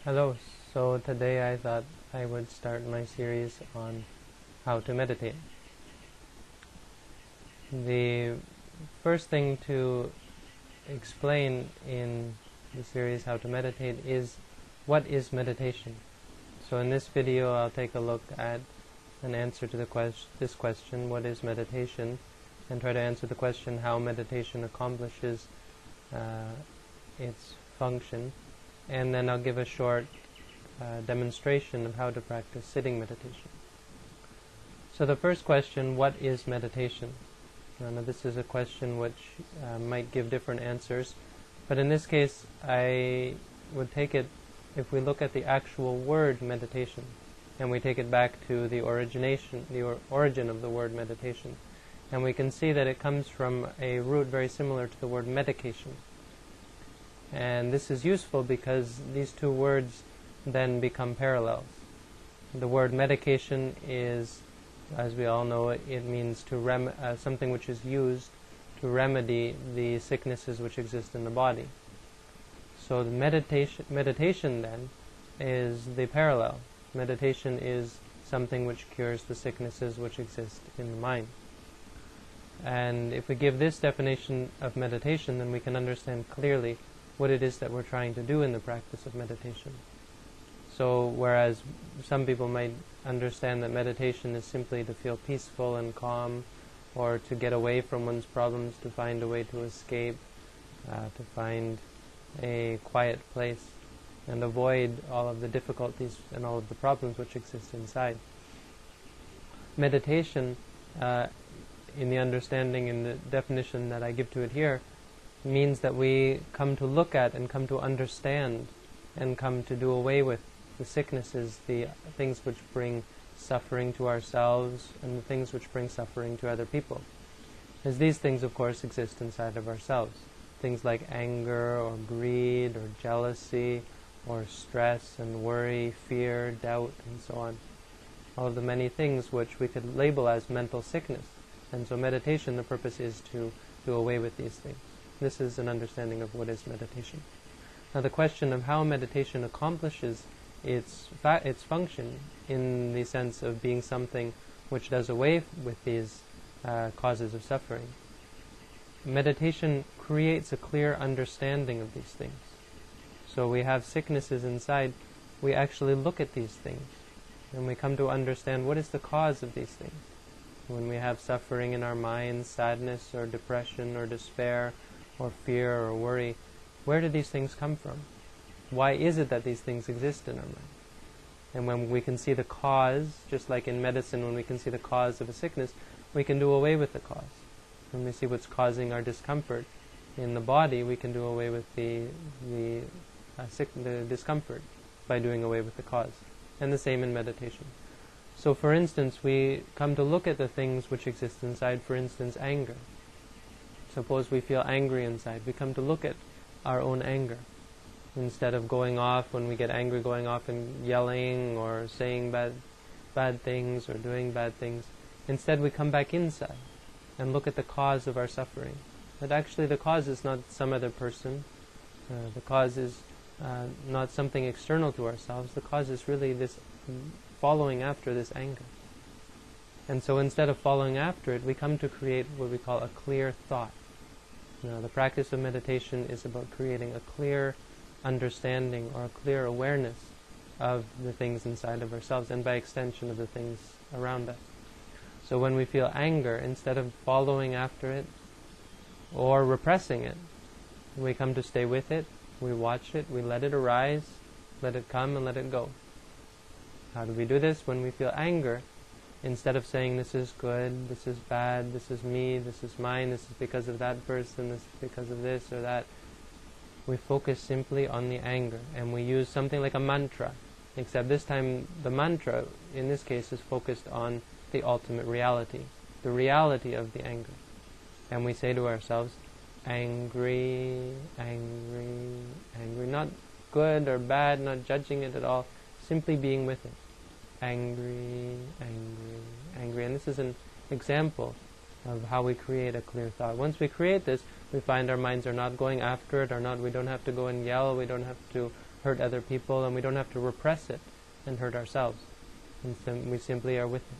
Hello, so today I thought I would start my series on how to meditate. The first thing to explain in the series How to Meditate is what is meditation. So in this video I'll take a look at an answer to this question, what is meditation, and try to answer the question how meditation accomplishes its function. And then I'll give a short demonstration of how to practice sitting meditation. So the first question, what is meditation? Now this is a question which might give different answers, but in this case I would take it, if we look at the actual word meditation, and we take it back to the origin of the word meditation, and we can see that it comes from a root very similar to the word medication. And this is useful because these two words then become parallels. The word medication is, as we all know, it means to something which is used to remedy the sicknesses which exist in the body. So the meditation then is the parallel. Meditation is something which cures the sicknesses which exist in the mind. And if we give this definition of meditation, then we can understand clearly what it is that we're trying to do in the practice of meditation. So whereas some people might understand that meditation is simply to feel peaceful and calm, or to get away from one's problems, to find a way to escape, to find a quiet place and avoid all of the difficulties and all of the problems which exist inside. Meditation, in the understanding, in the definition that I give to it here, means that we come to look at and come to understand and come to do away with the sicknesses, the things which bring suffering to ourselves and the things which bring suffering to other people. As these things, of course, exist inside of ourselves. Things like anger or greed or jealousy or stress and worry, fear, doubt, and so on. All of the many things which we could label as mental sickness. And so meditation, the purpose is to do away with these things. This is an understanding of what is meditation. Now the question of how meditation accomplishes its function, in the sense of being something which does away with these causes of suffering. Meditation creates a clear understanding of these things. So we have sicknesses inside, we actually look at these things, and we come to understand what is the cause of these things. When we have suffering in our minds, sadness or depression or despair or fear or worry, where do these things come from? Why is it that these things exist in our mind? And when we can see the cause, just like in medicine, when we can see the cause of a sickness, we can do away with the cause. When we see what's causing our discomfort in the body, we can do away with the discomfort by doing away with the cause. And the same in meditation. So for instance, we come to look at the things which exist inside, for instance, anger. Suppose we feel angry inside. We come to look at our own anger. Instead of going off, when we get angry, going off and yelling or saying bad things or doing bad things, instead we come back inside and look at the cause of our suffering. That actually the cause is not some other person. The cause is not something external to ourselves. The cause is really this following after this anger. And so instead of following after it, we come to create what we call a clear thought. Now, the practice of meditation is about creating a clear understanding or a clear awareness of the things inside of ourselves, and by extension of the things around us. So when we feel anger, instead of following after it or repressing it, we come to stay with it, we watch it, we let it arise, let it come and let it go. How do we do this? When we feel anger, instead of saying this is good, this is bad, this is me, this is mine, this is because of that person, this is because of this or that, we focus simply on the anger, and we use something like a mantra, except this time the mantra, in this case, is focused on the ultimate reality, the reality of the anger. And we say to ourselves, angry, angry, angry, not good or bad, not judging it at all, simply being with it. Angry, angry, angry. And this is an example of how we create a clear thought. Once we create this, we find our minds are not going after it, we don't have to go and yell, we don't have to hurt other people, and we don't have to repress it and hurt ourselves. And we simply are with it.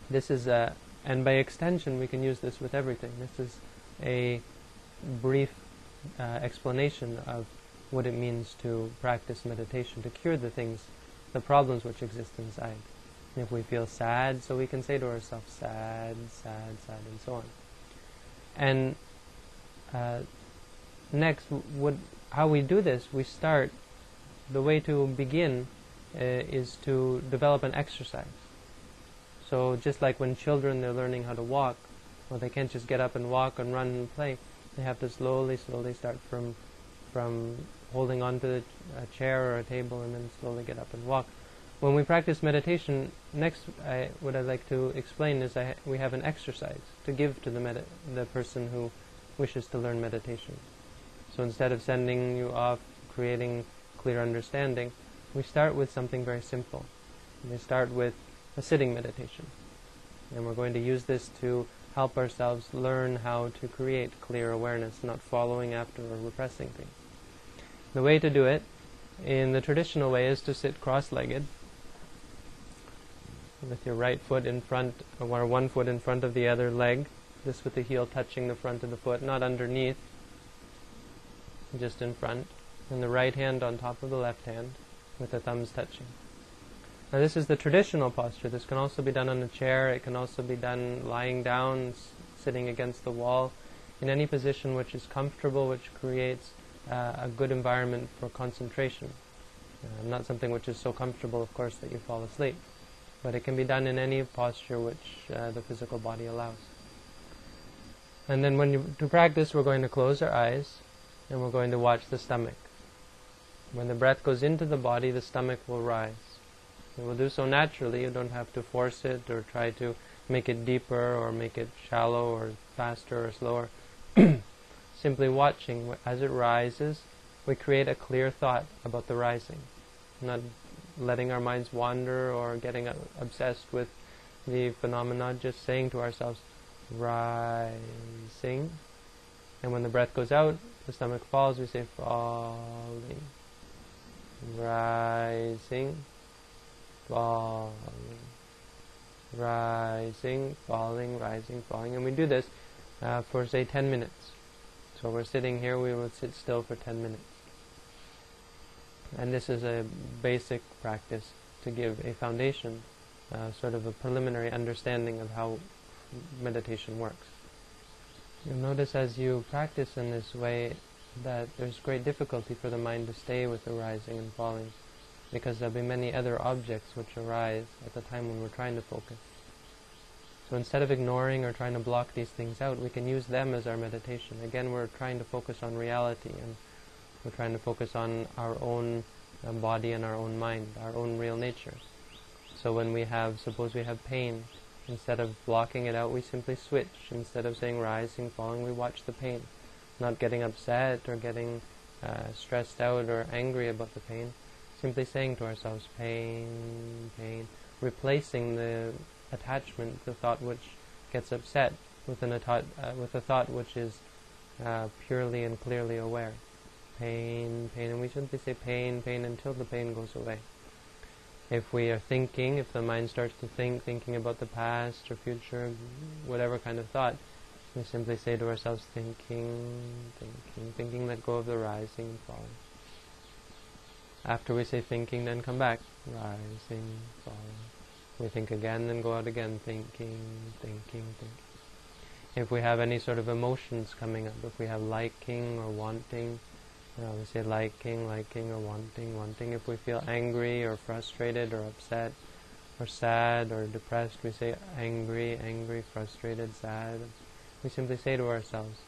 This is and by extension we can use this with everything. This is a brief explanation of what it means to practice meditation, to cure the problems which exist inside. And if we feel sad, so we can say to ourselves, sad, sad, sad, and so on. And next, how we do this, we start, the way to begin is to develop an exercise. So just like when children, they're learning how to walk, well, they can't just get up and walk and run and play. They have to slowly start from holding onto a chair or a table, and then slowly get up and walk. When we practice meditation, next what I'd like to explain is we have an exercise to give to the person who wishes to learn meditation. So instead of sending you off creating clear understanding, we start with something very simple. We start with a sitting meditation. And we're going to use this to help ourselves learn how to create clear awareness, not following after or repressing things. The way to do it, in the traditional way, is to sit cross-legged, with your right foot in front, or one foot in front of the other leg, this with the heel touching the front of the foot, not underneath, just in front, and the right hand on top of the left hand, with the thumbs touching. Now this is the traditional posture. This can also be done on a chair. It can also be done lying down, sitting against the wall, in any position which is comfortable, which creates a good environment for concentration. Not something which is so comfortable, of course, that you fall asleep. But it can be done in any posture which the physical body allows. And then to practice, we're going to close our eyes, and we're going to watch the stomach. When the breath goes into the body, the stomach will rise. It will do so naturally. You don't have to force it or try to make it deeper or make it shallow or faster or slower. Simply watching as it rises, we create a clear thought about the rising. Not letting our minds wander or getting obsessed with the phenomena, just saying to ourselves, rising. And when the breath goes out, the stomach falls, we say falling. Rising, falling. Rising, falling, rising, falling. And we do this for, say, 10 minutes. So we're sitting here, we will sit still for 10 minutes. And this is a basic practice to give a foundation, sort of a preliminary understanding of how meditation works. You'll notice as you practice in this way that there's great difficulty for the mind to stay with the rising and falling, because there'll be many other objects which arise at the time when we're trying to focus. So instead of ignoring or trying to block these things out, we can use them as our meditation. Again, we're trying to focus on reality, and we're trying to focus on our own body and our own mind, our own real natures. So when suppose we have pain, instead of blocking it out, we simply switch. Instead of saying rising, falling, we watch the pain. Not getting upset or getting stressed out or angry about the pain. Simply saying to ourselves, pain, pain. Replacing the attachment, the thought which gets upset, with a thought which is purely and clearly aware. Pain, pain, and we simply say pain, pain until the pain goes away. If we are thinking, if the mind starts to thinking about the past or future, whatever kind of thought, we simply say to ourselves, thinking, thinking, thinking, let go of the rising and falling. After we say thinking, then come back, rising, falling. We think again, then go out again, thinking, thinking, thinking. If we have any sort of emotions coming up, if we have liking or wanting, we say liking, liking, or wanting, wanting. If we feel angry or frustrated or upset or sad or depressed, we say angry, angry, frustrated, sad. We simply say to ourselves,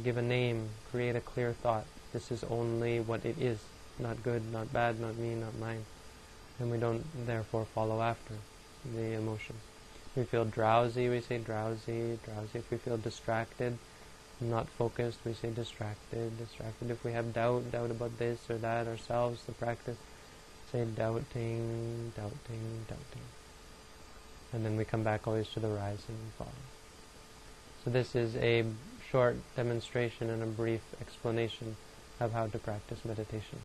give a name, create a clear thought. This is only what it is, not good, not bad, not me, not mine. And we don't therefore follow after the emotion. If we feel drowsy, we say drowsy, drowsy. If we feel distracted, not focused, we say distracted, distracted. If we have doubt about this or that, ourselves, the practice, say doubting, doubting, doubting. And then we come back always to the rising and falling. So this is a short demonstration and a brief explanation of how to practice meditation.